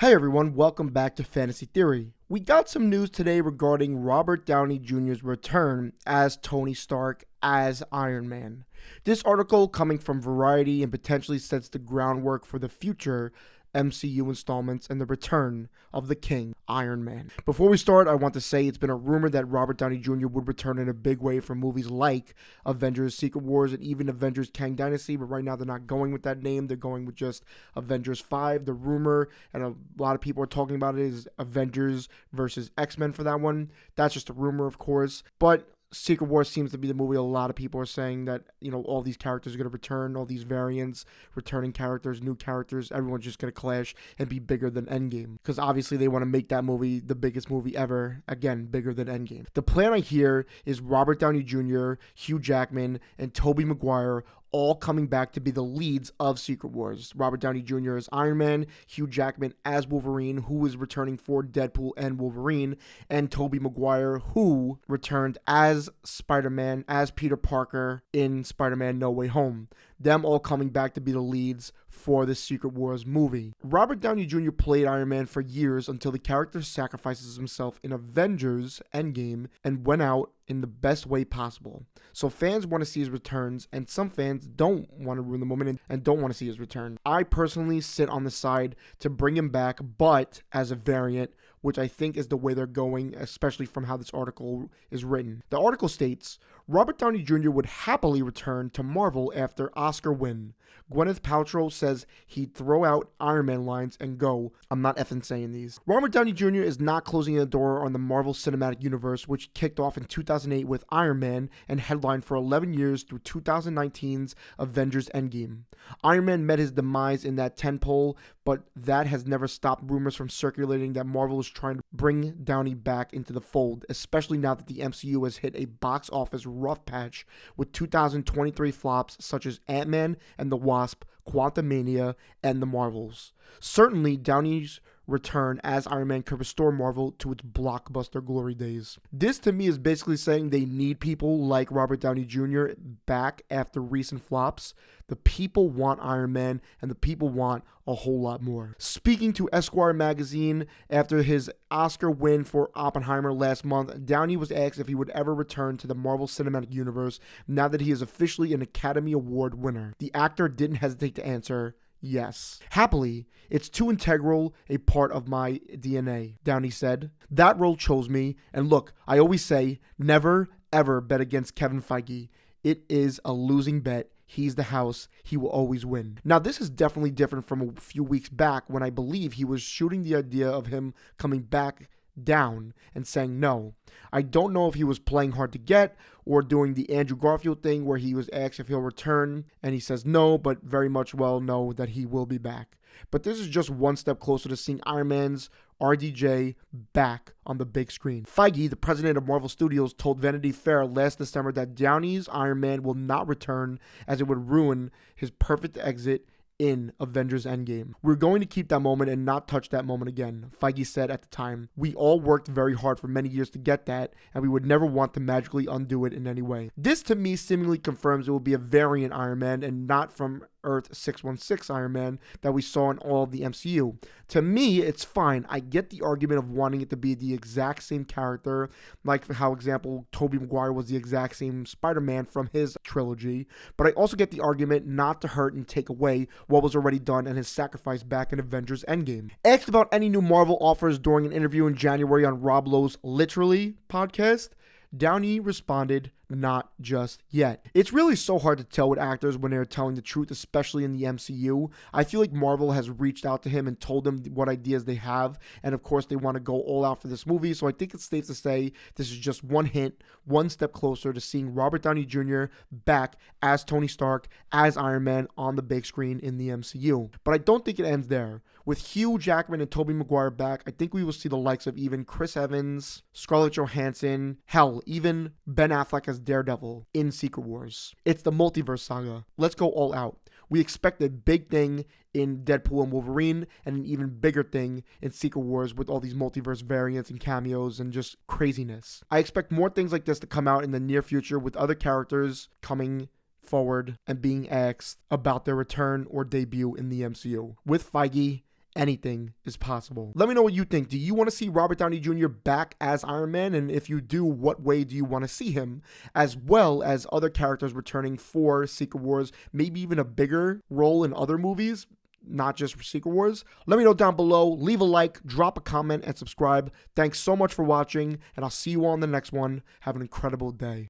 Hey everyone, welcome back to Fantasy Theory. We got some news today regarding Robert Downey Jr.'s return as Tony Stark as Iron Man. This article, coming from Variety, and potentially sets the groundwork for the future MCU installments and the return of the King, Iron Man. Before we start, I want to say it's been a rumor that Robert Downey Jr. would return in a big way for movies like Avengers Secret Wars and even Avengers Kang Dynasty, but right now they're not going with that name. They're going with just Avengers 5. The rumor, and a lot of people are talking about it, is Avengers versus X-Men for that one. That's just a rumor, of course, but Secret Wars seems to be the movie a lot of people are saying that, all these characters are going to return, all these variants, returning characters, new characters, everyone's just going to clash and be bigger than Endgame. Because obviously they want to make that movie the biggest movie ever, again, bigger than Endgame. The plan I hear is Robert Downey Jr., Hugh Jackman, and Tobey Maguire all coming back to be the leads of Secret Wars. Robert Downey Jr. as Iron Man, Hugh Jackman as Wolverine, who is returning for Deadpool and Wolverine, and Tobey Maguire, who returned as Spider-Man, as Peter Parker in Spider-Man No Way Home. Them all coming back to be the leads for the Secret Wars movie. Robert Downey Jr. played Iron Man for years until the character sacrifices himself in Avengers Endgame and went out in the best way possible. So fans want to see his returns, and some fans don't want to ruin the moment and don't want to see his return. I personally sit on the side to bring him back, but as a variant, which I think is the way they're going, especially from how this article is written. The article states, Robert Downey Jr. would happily return to Marvel after Oscar win. Gwyneth Paltrow says he'd throw out Iron Man lines and go, I'm not effing saying these. Robert Downey Jr. is not closing the door on the Marvel Cinematic Universe, which kicked off in 2008 with Iron Man and headlined for 11 years through 2019's Avengers Endgame. Iron Man met his demise in that tentpole, but that has never stopped rumors from circulating that Marvel is trying to bring Downey back into the fold, especially now that the MCU has hit a box office rough patch with 2023 flops such as Ant-Man and the Wasp, Quantumania, and the Marvels. Certainly, Downey's return as Iron Man could restore Marvel to its blockbuster glory days. This to me is basically saying they need people like Robert Downey Jr. back after recent flops. The people want Iron Man, and the people want a whole lot more. Speaking to Esquire magazine after his Oscar win for Oppenheimer last month, Downey was asked if he would ever return to the Marvel Cinematic Universe now that he is officially an Academy Award winner. The actor didn't hesitate to answer, yes. Happily, it's too integral a part of my DNA, Downey said. That role chose me, and look, I always say, never ever bet against Kevin Feige. It is a losing bet. He's the house. He will always win. Now, this is definitely different from a few weeks back when I believe he was shooting the idea of him coming back down and saying no. I don't know if he was playing hard to get or doing the Andrew Garfield thing where he was asked if he'll return and he says no, but very much well know that he will be back. But this is just one step closer to seeing Iron Man's RDJ back on the big screen. Feige, the president of Marvel Studios, told Vanity Fair last December that Downey's Iron Man will not return as it would ruin his perfect exit in Avengers Endgame. We're going to keep that moment and not touch that moment again, Feige said at the time. We all worked very hard for many years to get that, and we would never want to magically undo it in any way. This to me seemingly confirms it will be a variant Iron Man and not from Earth 616 Iron Man that we saw in all of the MCU. To me, it's fine. I get the argument of wanting it to be the exact same character, like how, example, Tobey Maguire was the exact same Spider-Man from his trilogy, but I also get the argument not to hurt and take away what was already done and his sacrifice back in Avengers Endgame. Asked about any new Marvel offers during an interview in January on Rob Lowe's Literally podcast, Downey responded, not just yet. It's really so hard to tell with actors when they're telling the truth, especially in the MCU. I feel like Marvel has reached out to him and told him what ideas they have, and of course they want to go all out for this movie, so I think it's safe to say this is just one hint, one step closer to seeing Robert Downey Jr. back as Tony Stark, as Iron Man on the big screen in the MCU. But I don't think it ends there. With Hugh Jackman and Tobey Maguire back, I think we will see the likes of even Chris Evans, Scarlett Johansson, hell, even Ben Affleck as Daredevil in Secret Wars. It's the multiverse saga. Let's go all out. We expect a big thing in Deadpool and Wolverine and an even bigger thing in Secret Wars with all these multiverse variants and cameos and just craziness. I expect more things like this to come out in the near future with other characters coming forward and being asked about their return or debut in the MCU with Feige anything is possible. Let me know what you think. Do you want to see Robert Downey Jr. back as Iron Man? And if you do, what way do you want to see him? As well as other characters returning for Secret Wars, maybe even a bigger role in other movies, not just for Secret Wars. Let me know down below. Leave a like, drop a comment, and subscribe. Thanks so much for watching, and I'll see you all in the next one. Have an incredible day.